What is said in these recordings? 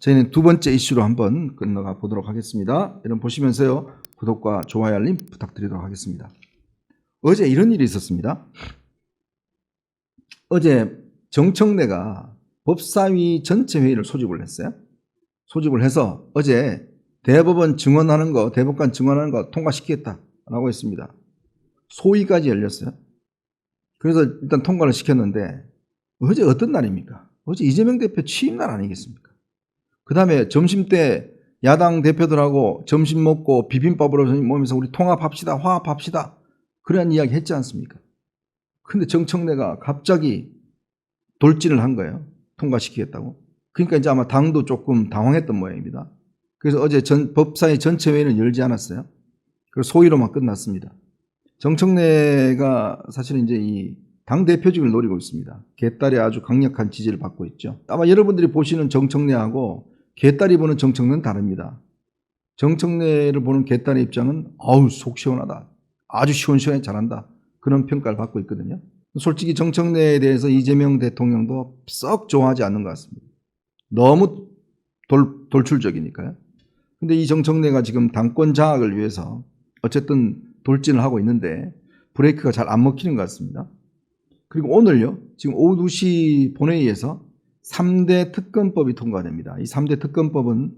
저희는 두 번째 이슈로 한번 건너가 보도록 하겠습니다. 여러분 보시면서요, 구독과 좋아요, 알림 부탁드리도록 하겠습니다. 어제 이런 일이 있었습니다. 어제 정청래가 법사위 전체 회의를 소집을 했어요. 소집을 해서 어제 대법원 증언하는 거, 대법관 증언하는 거 통과시키겠다라고 했습니다. 소위까지 열렸어요. 그래서 일단 통과를 시켰는데 어제 어떤 날입니까? 어제 이재명 대표 취임날 아니겠습니까? 그 다음에 점심때 야당 대표들하고 점심 먹고 비빔밥으로 먹으면서 우리 통합합시다, 화합합시다, 그런 이야기 했지 않습니까? 근데 정청래가 갑자기 돌진을 한 거예요. 통과시키겠다고. 그러니까 이제 아마 당도 조금 당황했던 모양입니다. 그래서 어제 법사위 전체 회의는 열지 않았어요. 그래서 소위로만 끝났습니다. 정청래가 사실은 이제 이 당대표직을 노리고 있습니다. 개딸이 아주 강력한 지지를 받고 있죠. 아마 여러분들이 보시는 정청래하고 개딸이 보는 정청래는 다릅니다. 정청래를 보는 개딸의 입장은 아우 속 시원하다, 아주 시원시원해 잘한다, 그런 평가를 받고 있거든요. 솔직히 정청래에 대해서 이재명 대통령도 썩 좋아하지 않는 것 같습니다. 너무 돌출적이니까요. 근데 이 정청래가 지금 당권 장악을 위해서 어쨌든 돌진을 하고 있는데 브레이크가 잘 안 먹히는 것 같습니다. 그리고 오늘요, 지금 오후 2시 본회의에서 3대 특검법이 통과됩니다. 이 3대 특검법은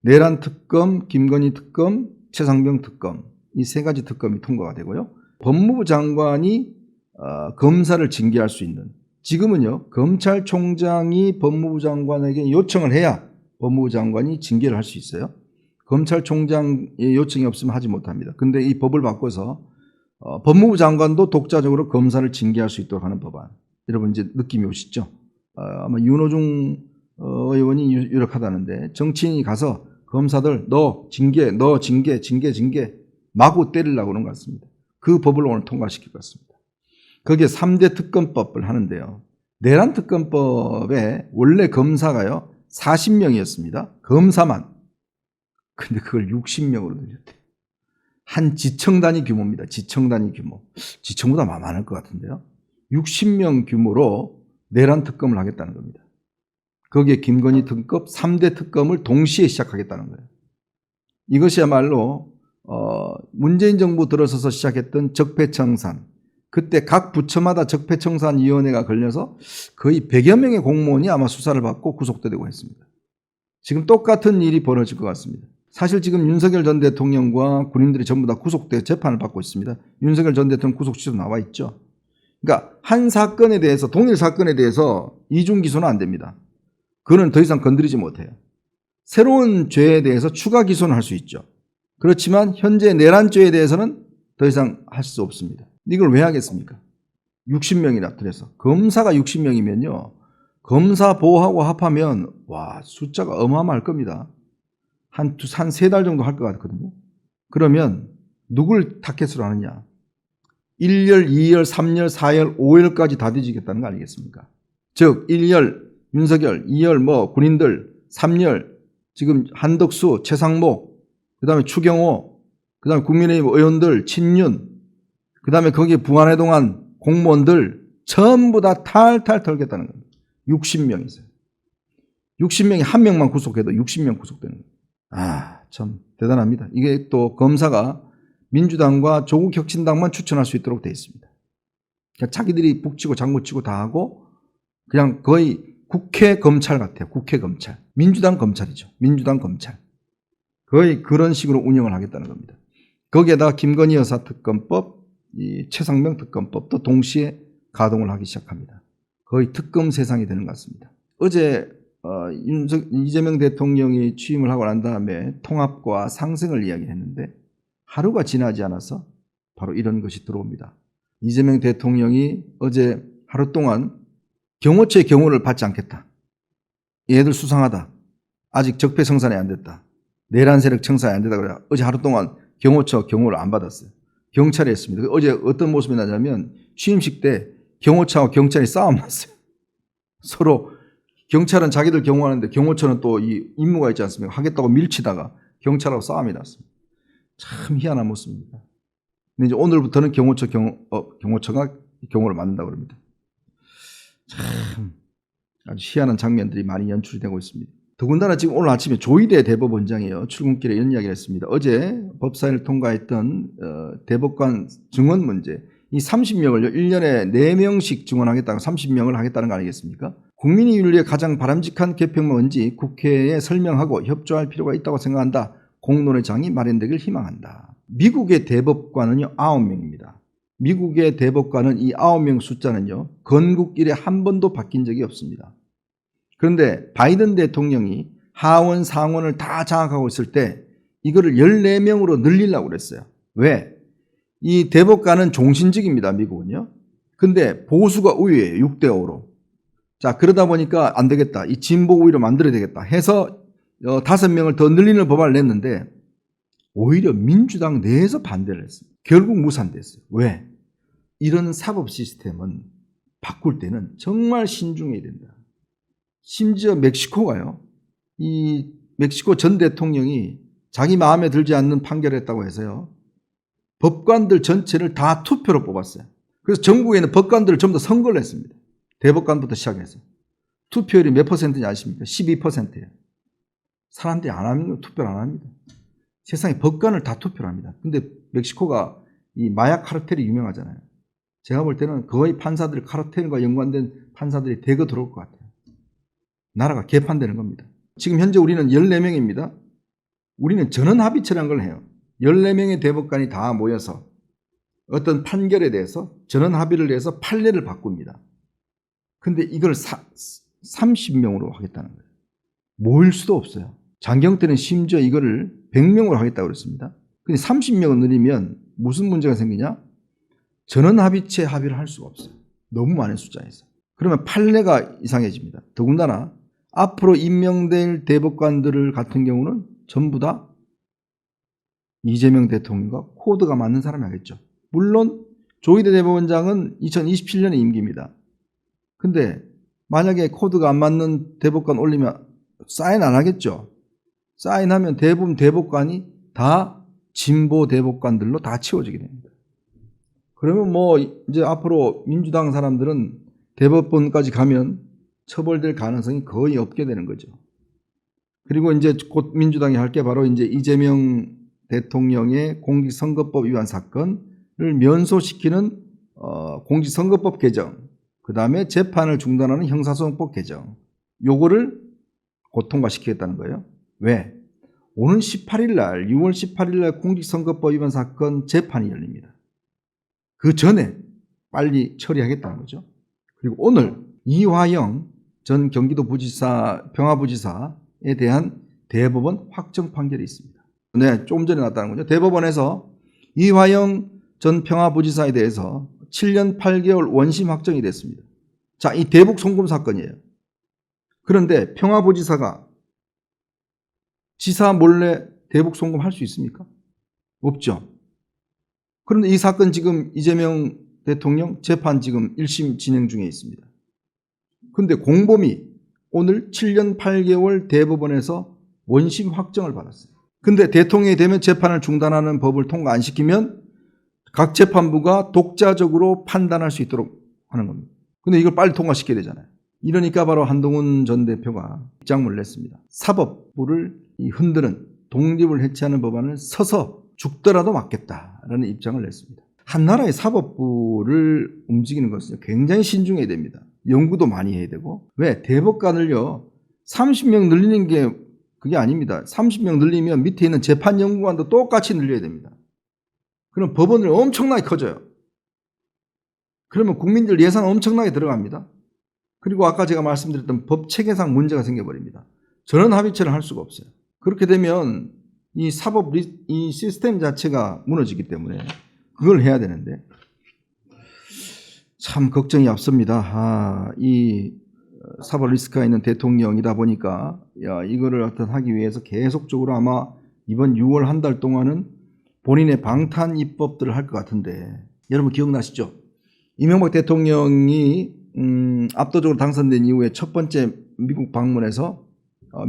내란 특검, 김건희 특검, 최상병 특검, 이 세 가지 특검이 통과가 되고요. 법무부 장관이 검사를 징계할 수 있는, 지금은요 검찰총장이 법무부 장관에게 요청을 해야 법무부 장관이 징계를 할 수 있어요. 검찰총장의 요청이 없으면 하지 못합니다. 근데 이 법을 바꿔서 법무부 장관도 독자적으로 검사를 징계할 수 있도록 하는 법안. 여러분 이제 느낌이 오시죠? 아마 윤호중 의원이 유력하다는데, 정치인이 가서 검사들 너 징계 마구 때리려고 하는 것 같습니다. 그 법을 오늘 통과시킬 것 같습니다. 거기에 3대 특검법을 하는데요. 내란 특검법에 원래 검사가요 40명이었습니다. 검사만. 근데 그걸 60명으로 늘렸대요. 한 지청 단위 규모입니다. 지청 단위 규모. 지청보다 많을 것 같은데요. 60명 규모로 내란 특검을 하겠다는 겁니다. 거기에 김건희 특검, 3대 특검을 동시에 시작하겠다는 거예요. 이것이야말로 문재인 정부 들어서서 시작했던 적폐청산, 그때 각 부처마다 적폐청산위원회가 걸려서 거의 100여 명의 공무원이 아마 수사를 받고 구속되고 했습니다. 지금 똑같은 일이 벌어질 것 같습니다. 사실 지금 윤석열 전 대통령과 군인들이 전부 다 구속돼 재판을 받고 있습니다. 윤석열 전 대통령 구속시도 나와 있죠. 그러니까 한 사건에 대해서, 동일 사건에 대해서 이중 기소는 안 됩니다. 그거는 더 이상 건드리지 못해요. 새로운 죄에 대해서 추가 기소는 할 수 있죠. 그렇지만 현재 내란죄에 대해서는 더 이상 할 수 없습니다. 이걸 왜 하겠습니까? 60명이나 들여서. 검사가 60명이면요. 검사 보호하고 합하면 와, 숫자가 어마어마할 겁니다. 한 3달 정도 할 것 같거든요. 그러면 누굴 타겟으로 하느냐? 1열, 2열, 3열, 4열, 5열까지 다 뒤지겠다는 거 아니겠습니까? 즉 1열 윤석열, 2열 군인들, 3열 지금 한덕수, 최상목, 그 다음에 추경호, 그 다음에 국민의힘 의원들, 친윤, 그 다음에 거기에 부안해동한 공무원들 전부 다 탈탈 털겠다는 겁니다. 60명이세요. 60명이 한 명만 구속해도 60명 구속되는 거예요. 아, 참 대단합니다. 이게 또 검사가 민주당과 조국혁신당만 추천할 수 있도록 되어 있습니다. 그러니까 자기들이 북치고 장구치고 다 하고 그냥 거의 국회 검찰 같아요. 국회 검찰. 민주당 검찰이죠. 민주당 검찰. 거의 그런 식으로 운영을 하겠다는 겁니다. 거기에다가 김건희 여사 특검법, 이 최상병 특검법도 동시에 가동을 하기 시작합니다. 거의 특검 세상이 되는 것 같습니다. 어제 이재명 대통령이 취임을 하고 난 다음에 통합과 상생을 이야기했는데 하루가 지나지 않아서 바로 이런 것이 들어옵니다. 이재명 대통령이 어제 하루 동안 경호처의 경호를 받지 않겠다. 얘들 수상하다. 아직 적폐청산이 안 됐다. 내란 세력 청산이 안 됐다. 그래 어제 하루 동안 경호처 경호를 안 받았어요. 경찰이 했습니다. 어제 어떤 모습이 나냐면 취임식 때 경호처와 경찰이 싸움 났어요. 서로 경찰은 자기들 경호하는데 경호처는 또 이 임무가 있지 않습니까? 하겠다고 밀치다가 경찰하고 싸움이 났습니다. 참 희한한 모습입니다. 근데 이제 오늘부터는 경호처가 경호를 맡는다고 합니다. 참 아주 희한한 장면들이 많이 연출이 되고 있습니다. 더군다나 지금 오늘 아침에 조희대 대법원장이요. 출근길에 이런 이야기를 했습니다. 어제 법사위를 통과했던 대법관 증언 문제. 이 30명을 1년에 4명씩 증언하겠다고 30명을 하겠다는 거 아니겠습니까? 국민의 윤리에 가장 바람직한 개편은 뭔지 국회에 설명하고 협조할 필요가 있다고 생각한다. 공론의 장이 마련되길 희망한다. 미국의 대법관은요 9명입니다. 미국의 대법관은 이 9명 숫자는요 건국 이래 한 번도 바뀐 적이 없습니다. 그런데 바이든 대통령이 하원 상원을 다 장악하고 있을 때 이거를 14명으로 늘리려고 그랬어요. 왜? 이 대법관은 종신직입니다. 미국은요. 근데 보수가 우위예요. 6대5로. 자, 그러다 보니까 안 되겠다. 이 진보 우위로 만들어야 되겠다 해서 5명을 더 늘리는 법안을 냈는데 오히려 민주당 내에서 반대를 했습니다. 결국 무산됐어요. 왜? 이런 사법 시스템은 바꿀 때는 정말 신중해야 된다. 심지어 멕시코가요. 이 멕시코 전 대통령이 자기 마음에 들지 않는 판결을 했다고 해서요. 법관들 전체를 다 투표로 뽑았어요. 그래서 전국에는 법관들을 전부 다 선거를 했습니다. 대법관부터 시작해서. 투표율이 몇 퍼센트인지 아십니까? 12%예요. 사람들이 안 합니다. 투표를 안 합니다. 세상에 법관을 다 투표를 합니다. 근데 멕시코가 이 마약 카르텔이 유명하잖아요. 제가 볼 때는 거의 판사들, 카르텔과 연관된 판사들이 대거 들어올 것 같아요. 나라가 개판되는 겁니다. 지금 현재 우리는 14명입니다. 우리는 전원합의체라는 걸 해요. 14명의 대법관이 다 모여서 어떤 판결에 대해서 전원합의를 해서 판례를 바꿉니다. 근데 이걸 30명으로 하겠다는 거예요. 모일 수도 없어요. 장경태는 심지어 이거를 100명으로 하겠다고 그랬습니다. 근데 30명을 늘리면 무슨 문제가 생기냐? 전원합의체 합의를 할 수가 없어요. 너무 많은 숫자에서. 그러면 판례가 이상해집니다. 더군다나 앞으로 임명될 대법관들 같은 경우는 전부 다 이재명 대통령과 코드가 맞는 사람이 하겠죠. 물론 조희대 대법원장은 2027년에 임기입니다. 근데 만약에 코드가 안 맞는 대법관 올리면 사인 안 하겠죠. 사인하면 대부분 대법관이 다 진보 대법관들로 다 채워지게 됩니다. 그러면 뭐 이제 앞으로 민주당 사람들은 대법원까지 가면 처벌될 가능성이 거의 없게 되는 거죠. 그리고 이제 곧 민주당이 할 게 바로 이제 이재명 대통령의 공직선거법 위반 사건을 면소시키는 공직선거법 개정, 그 다음에 재판을 중단하는 형사소송법 개정, 요거를 곧 통과시키겠다는 거예요. 왜? 오는 18일 날, 6월 18일 날 공직선거법 위반 사건 재판이 열립니다. 그 전에 빨리 처리하겠다는 거죠. 그리고 오늘 이화영 전 경기도부지사, 평화부지사에 대한 대법원 확정 판결이 있습니다. 네, 조금 전에 났다는 거죠. 대법원에서 이화영 전 평화부지사에 대해서 7년 8개월 원심 확정이 됐습니다. 자, 이 대북 송금 사건이에요. 그런데 평화부지사가 지사 몰래 대북 송금할 수 있습니까? 없죠. 그런데 이 사건 지금 이재명 대통령 재판 지금 1심 진행 중에 있습니다. 그런데 공범이 오늘 7년 8개월 대법원에서 원심 확정을 받았어요. 근데 대통령이 되면 재판을 중단하는 법을 통과 안 시키면 각 재판부가 독자적으로 판단할 수 있도록 하는 겁니다. 근데 이걸 빨리 통과시켜야 되잖아요. 이러니까 바로 한동훈 전 대표가 입장문을 냈습니다. 사법부를 흔드는 독립을 해체하는 법안을 서서 죽더라도 막겠다라는 입장을 냈습니다. 한 나라의 사법부를 움직이는 것은 굉장히 신중해야 됩니다. 연구도 많이 해야 되고. 왜? 대법관을요 30명 늘리는 게 그게 아닙니다. 30명 늘리면 밑에 있는 재판연구관도 똑같이 늘려야 됩니다. 그럼 법원을 엄청나게 커져요. 그러면 국민들 예산 엄청나게 들어갑니다. 그리고 아까 제가 말씀드렸던 법 체계상 문제가 생겨버립니다. 전원 합의체를 할 수가 없어요. 그렇게 되면 이 사법 이 시스템 자체가 무너지기 때문에 그걸 해야 되는데 참 걱정이 앞섭니다. 이 사법 리스크가 있는 대통령이다 보니까 이거를 어떤 하기 위해서 계속적으로 아마 이번 6월 한 달 동안은 본인의 방탄 입법들을 할 것 같은데 여러분 기억나시죠? 이명박 대통령이 압도적으로 당선된 이후에 첫 번째 미국 방문에서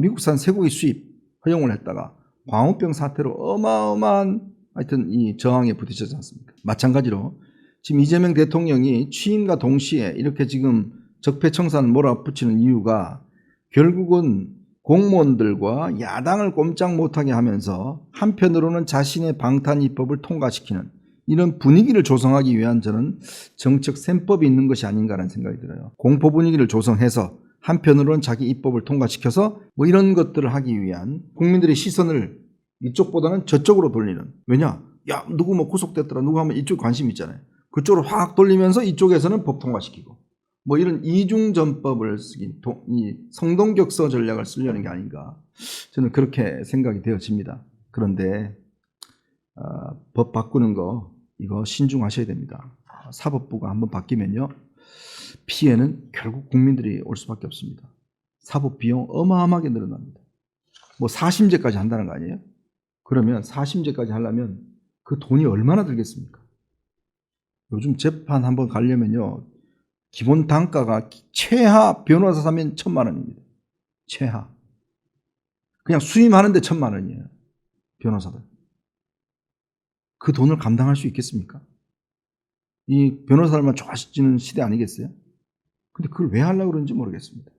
미국산 쇠고기 수입 허용을 했다가 광우병 사태로 어마어마한 하여튼 이 저항에 부딪혔지 않습니까? 마찬가지로 지금 이재명 대통령이 취임과 동시에 이렇게 지금 적폐청산 몰아붙이는 이유가 결국은 공무원들과 야당을 꼼짝 못하게 하면서 한편으로는 자신의 방탄 입법을 통과시키는 이런 분위기를 조성하기 위한 저는 정책 셈법이 있는 것이 아닌가라는 생각이 들어요. 공포 분위기를 조성해서 한편으로는 자기 입법을 통과시켜서 뭐 이런 것들을 하기 위한 국민들의 시선을 이쪽보다는 저쪽으로 돌리는. 왜냐? 야, 누구 뭐 구속됐더라. 누구 하면 이쪽 관심 있잖아요. 그쪽으로 확 돌리면서 이쪽에서는 법 통과시키고. 뭐 이런 이중전법을 쓰긴 이 성동격서 전략을 쓰려는 게 아닌가. 저는 그렇게 생각이 되어집니다. 그런데 법 바꾸는 거 이거 신중하셔야 됩니다. 사법부가 한번 바뀌면요. 피해는 결국 국민들이 올 수밖에 없습니다. 사법 비용 어마어마하게 늘어납니다. 뭐 사심제까지 한다는 거 아니에요? 그러면 사심제까지 하려면 그 돈이 얼마나 들겠습니까? 요즘 재판 한번 가려면요. 기본 단가가 최하 변호사 사면 1,000만 원입니다. 최하. 그냥 수임하는데 1,000만 원이에요. 변호사들. 그 돈을 감당할 수 있겠습니까? 이 변호사들만 좋아지는 시대 아니겠어요? 근데 그걸 왜 하려고 그러는지 모르겠습니다.